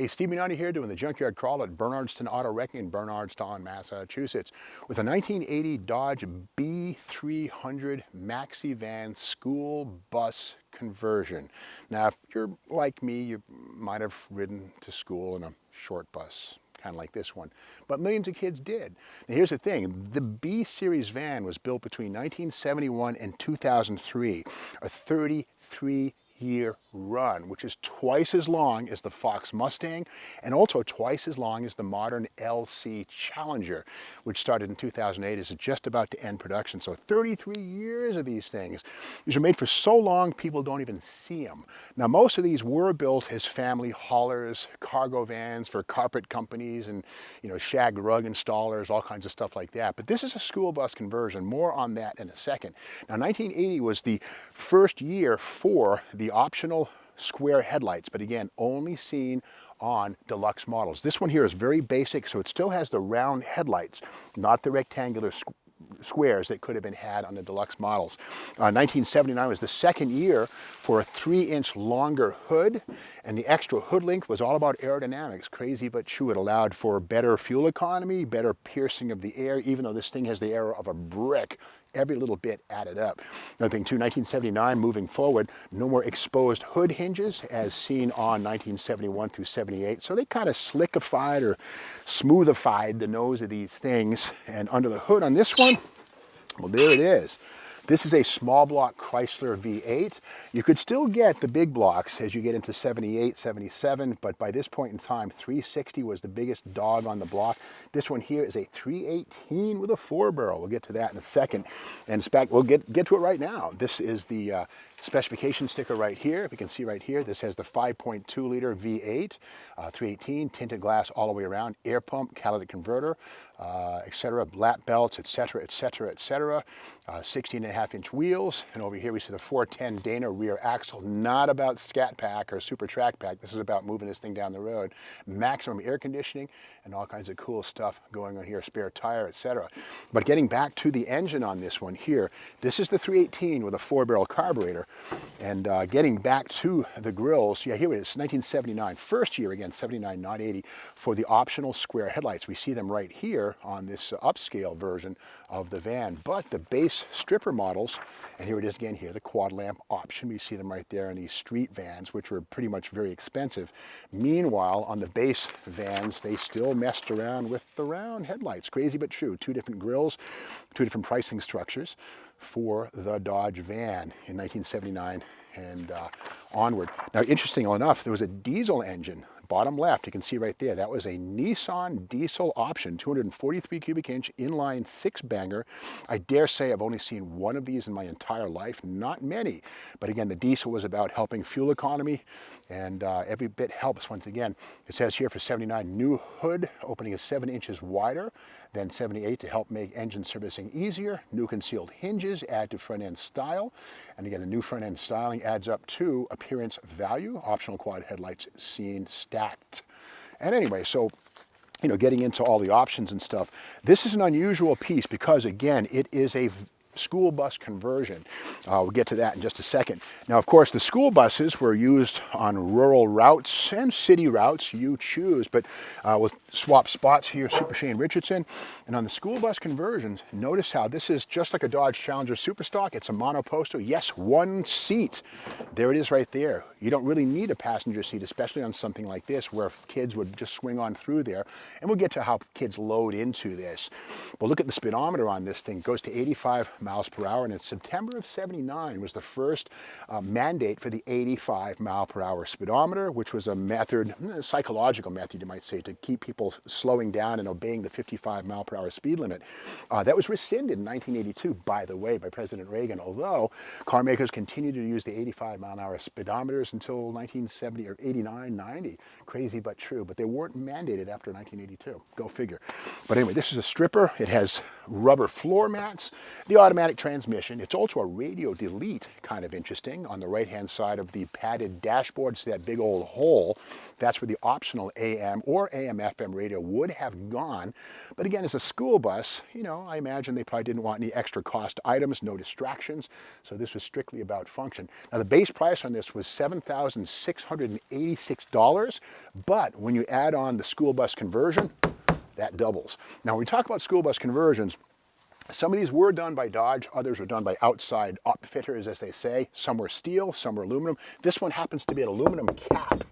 Hey, Steve Minotti here doing the Junkyard Crawl at Bernardston Auto Wrecking in Bernardstown, Massachusetts with a 1980 Dodge B300 Maxi Van school bus conversion. Now, if you're like me, you might have ridden to school in a short bus, kind of like this one, but millions of kids did. Now here's the thing, the B series van was built between 1971 and 2003, a 33-year run, which is twice as long as the Fox Mustang and also twice as long as the modern LC Challenger, which started in 2008, is just about to end production. So 33 years of these things. These are made for so long people don't even see them. Now most of these were built as family haulers, cargo vans for carpet companies and shag rug installers, all kinds of stuff like that. But this is a school bus conversion. More on that in a second. Now 1980 was the first year for the optional square headlights, but again, only seen on deluxe models. This one here is very basic, so it still has the round headlights, not the rectangular squares that could have been had on the deluxe models. 1979 was the second year for a 3-inch longer hood, and the extra hood length was all about aerodynamics. Crazy but true. It allowed for better fuel economy, better piercing of the air, even though this thing has the air of a brick. Every little bit added up. Another thing too, 1979 moving forward, no more exposed hood hinges as seen on 1971 through 78. So they kind of slickified or smoothified the nose of these things. And under the hood on this one, well, there it is. This is a small block Chrysler V8. You could still get the big blocks as you get into 78, 77, but by this point in time, 360 was the biggest dog on the block. This one here is a 318 with a 4-barrel. We'll get to that in a second. And we'll get to it right now. This is the specification sticker right here. If you can see right here, this has the 5.2 liter V8, 318, tinted glass all the way around, air pump, catalytic converter, etc., lap belts, etc., etc., etc. 16.5-inch wheels, and over here we see the 410 Dana rear axle. Not about Scat Pack or Super Track Pack. This is about moving this thing down the road. Maximum air conditioning and all kinds of cool stuff going on here. Spare tire, etc. But getting back to the engine on this one here, this is the 318 with a 4-barrel carburetor. And getting back to the grills, yeah, here it is, 1979. First year again, 79, not 80. For the optional square headlights. We see them right here on this upscale version of the van, but the base stripper models, and here it is again here, the quad lamp option. We see them right there in these street vans, which were pretty much very expensive. Meanwhile, on the base vans, they still messed around with the round headlights. Crazy but true. 2 different grills, 2 different pricing structures for the Dodge van in 1979 and onward. Now, interestingly enough, there was a diesel engine. Bottom left, you can see right there, that was a Nissan diesel option, 243 cubic inch inline 6-banger. I dare say I've only seen one of these in my entire life, not many. But again, the diesel was about helping fuel economy, and every bit helps. Once again, it says here for 79, new hood opening is 7 inches wider than 78 to help make engine servicing easier. New concealed hinges add to front end style. And again, the new front end styling adds up to appearance value. Optional quad headlights seen stacked. And anyway, so getting into all the options and stuff, this is an unusual piece because again, it is a school bus conversion. We'll get to that in just a second. Now, of course, the school buses were used on rural routes and city routes, you choose, but we'll swap spots here, Super Shane Richardson. And on the school bus conversions, notice how this is just like a Dodge Challenger Superstock. It's a monoposto. Yes, 1 seat. There it is right there. You don't really need a passenger seat, especially on something like this where kids would just swing on through there. And we'll get to how kids load into this. Well, look at the speedometer on this thing. It goes to 85 miles per hour, and in September of 79 was the first mandate for the 85 mile per hour speedometer, which was a method, a psychological method you might say, to keep people slowing down and obeying the 55 mile per hour speed limit. That was rescinded in 1982, by the way, by President Reagan, although car makers continued to use the 85 mile an hour speedometers until 1970 or 89, 90. Crazy but true, but they weren't mandated after 1982. Go figure. But anyway, this is a stripper. It has rubber floor mats. The automatic transmission. It's also a radio delete, kind of interesting. On the right-hand side of the padded dashboard, see that big old hole. That's where the optional AM or AM/FM radio would have gone. But again, as a school bus, you know, I imagine they probably didn't want any extra cost items, no distractions. So this was strictly about function. Now the base price on this was $7,686, but when you add on the school bus conversion, that doubles. Now when we talk about school bus conversions, some of these were done by Dodge, others were done by outside upfitters, as they say. Some were steel, some were aluminum. This one happens to be an aluminum cap,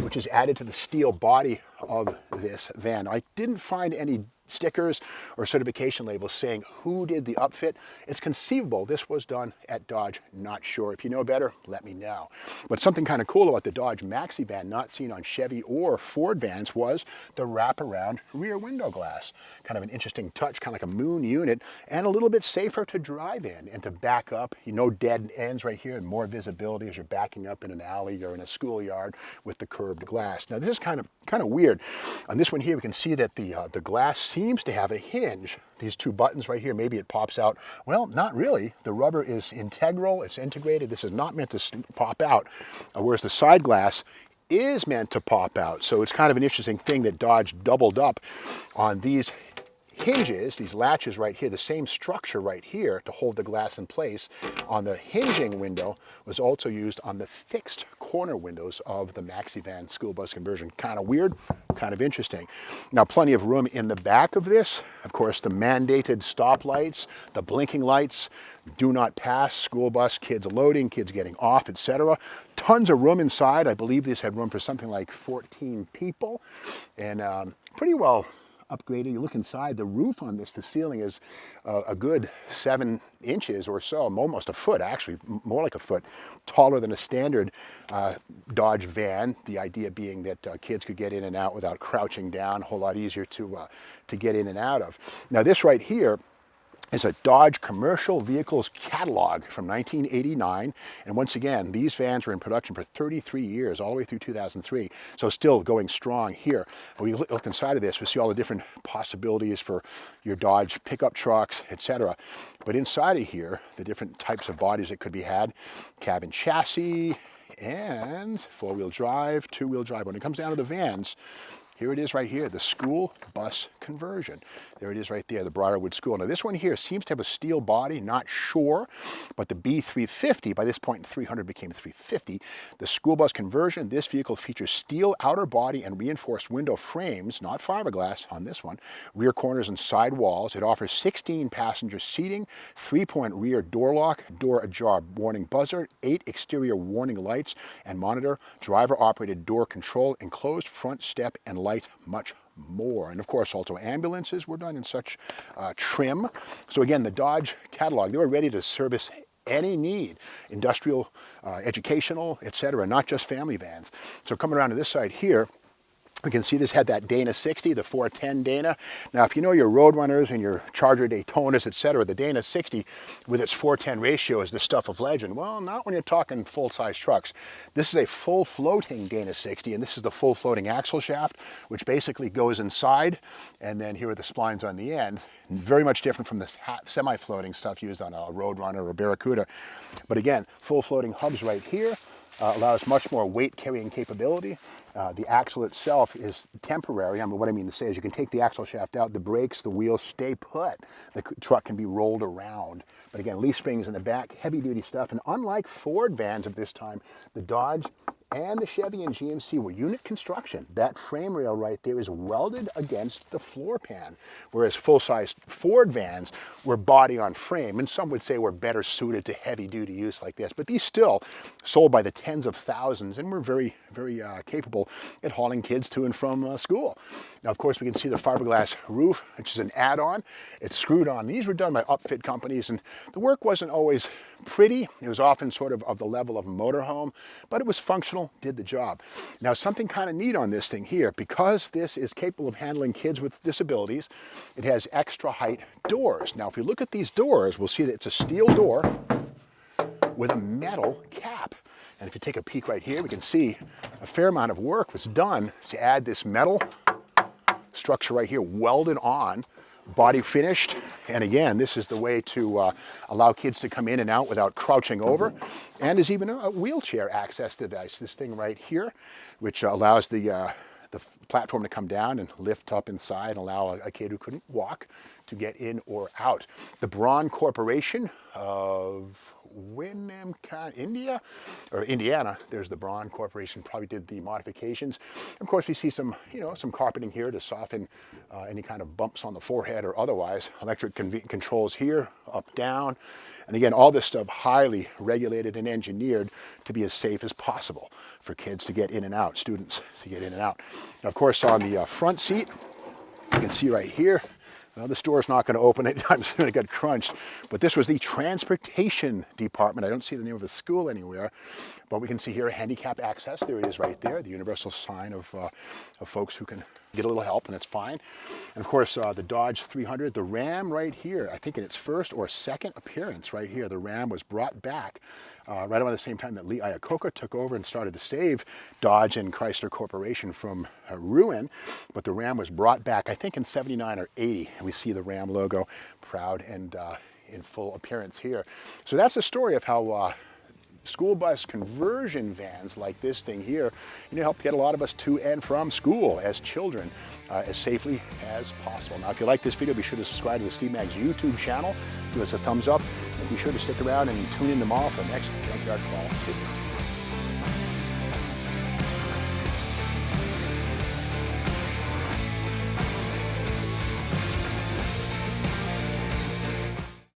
which is added to the steel body of this van. I didn't find any stickers or certification labels saying who did the upfit. It's conceivable this was done at Dodge, not sure. If you know better, let me know. But something kind of cool about the Dodge Maxi van, not seen on Chevy or Ford vans, was the wraparound rear window glass. Kind of an interesting touch, kind of like a moon unit, and a little bit safer to drive in and to back up. You know, dead ends right here and more visibility as you're backing up in an alley or in a schoolyard with the curved glass. Now this is kind of weird. On this one here, we can see that the glass seems to have a hinge. These two buttons right here, maybe it pops out. Well, not really. The rubber is integral, it's integrated. This is not meant to pop out, whereas the side glass is meant to pop out. So it's kind of an interesting thing that Dodge doubled up on these hinges, these latches right here, the same structure right here to hold the glass in place on the hinging window was also used on the fixed corner windows of the Maxi van school bus conversion. Kind of weird, kind of interesting. Now, plenty of room in the back of this. Of course, the mandated stop lights, the blinking lights, do not pass, school bus, kids loading, kids getting off, etc. Tons of room inside. I believe this had room for something like 14 people, and pretty well upgraded. You look inside, the roof on this, the ceiling is a good 7 inches or so, almost a foot actually, more like a foot, taller than a standard Dodge van. The idea being that kids could get in and out without crouching down, a whole lot easier to get in and out of. Now this right here is a Dodge Commercial Vehicles Catalog from 1989. And once again, these vans were in production for 33 years, all the way through 2003. So still going strong here. When we look inside of this, we see all the different possibilities for your Dodge pickup trucks, etc. But inside of here, the different types of bodies that could be had, cabin chassis, and 4-wheel drive, 2-wheel drive. When it comes down to the vans, here it is right here, the school bus conversion. There it is right there, the Briarwood School. Now this one here seems to have a steel body, not sure, but the B350, by this point 300 became 350. The school bus conversion, this vehicle features steel outer body and reinforced window frames, not fiberglass on this one, rear corners and side walls. It offers 16 passenger seating, 3-point rear door lock, door ajar warning buzzer, 8 exterior warning lights and monitor, driver operated door control, enclosed front step and light, much more. And of course also ambulances were done in such trim. So again, the Dodge catalog, they were ready to service any need, industrial, educational, etc., not just family vans. So coming around to this side here, we can see this had that Dana 60, the 410 Dana. Now, if you know your Roadrunners and your Charger Daytonas, etc., the Dana 60 with its 410 ratio is the stuff of legend. Well, not when you're talking full-size trucks. This is a full floating Dana 60, and this is the full floating axle shaft, which basically goes inside, and then here are the splines on the end. Very much different from the semi-floating stuff used on a Roadrunner or Barracuda. But again, full floating hubs right here. Allows much more weight carrying capability. The axle itself is temporary. I mean, what I mean to say is you can take the axle shaft out, the brakes, the wheels stay put. The truck can be rolled around. But again, leaf springs in the back, heavy duty stuff. And unlike Ford vans of this time, the Dodge and the Chevy and GMC were unit construction. That frame rail right there is welded against the floor pan, whereas full-size Ford vans were body on frame, and some would say were better suited to heavy-duty use like this. But these still sold by the tens of thousands and were very, very capable at hauling kids to and from school. Now, of course, we can see the fiberglass roof, which is an add-on. It's screwed on. These were done by upfit companies, and the work wasn't always pretty. It was often sort of the level of a motorhome, but it was functional, did the job. Now, something kind of neat on this thing here, because this is capable of handling kids with disabilities, it has extra height doors. Now, if we look at these doors, we'll see that it's a steel door with a metal cap. And if you take a peek right here, we can see a fair amount of work was done to add this metal structure right here welded on body finished. And again, this is the way to allow kids to come in and out without crouching over. And there's even a wheelchair access device, this thing right here, which allows the platform to come down and lift up inside and allow a kid who couldn't walk to get in or out. The Braun Corporation of Indiana, there's the Braun Corporation, probably did the modifications. Of course, we see some, some carpeting here to soften any kind of bumps on the forehead or otherwise. Electric controls here, up, down. And again, all this stuff highly regulated and engineered to be as safe as possible for kids to get in and out, students to get in and out. And of course, on the front seat, you can see right here, the store's not going to open anytime soon, it got crunched. But this was the transportation department. I don't see the name of a school anywhere, but we can see here a handicap access. There it is right there, the universal sign of folks who can get a little help, and it's fine. And of course, the Dodge 300, the Ram right here, I think in its first or second appearance right here, the Ram was brought back right around the same time that Lee Iacocca took over and started to save Dodge and Chrysler Corporation from ruin. But the Ram was brought back, I think in 79 or 80. And we see the Ram logo proud and in full appearance here. So that's the story of how school bus conversion vans like this thing here, help get a lot of us to and from school as children as safely as possible. Now, if you like this video, be sure to subscribe to the Steve Maggs YouTube channel. Give us a thumbs up, and be sure to stick around and tune in tomorrow for the next Junkyard Crawl video.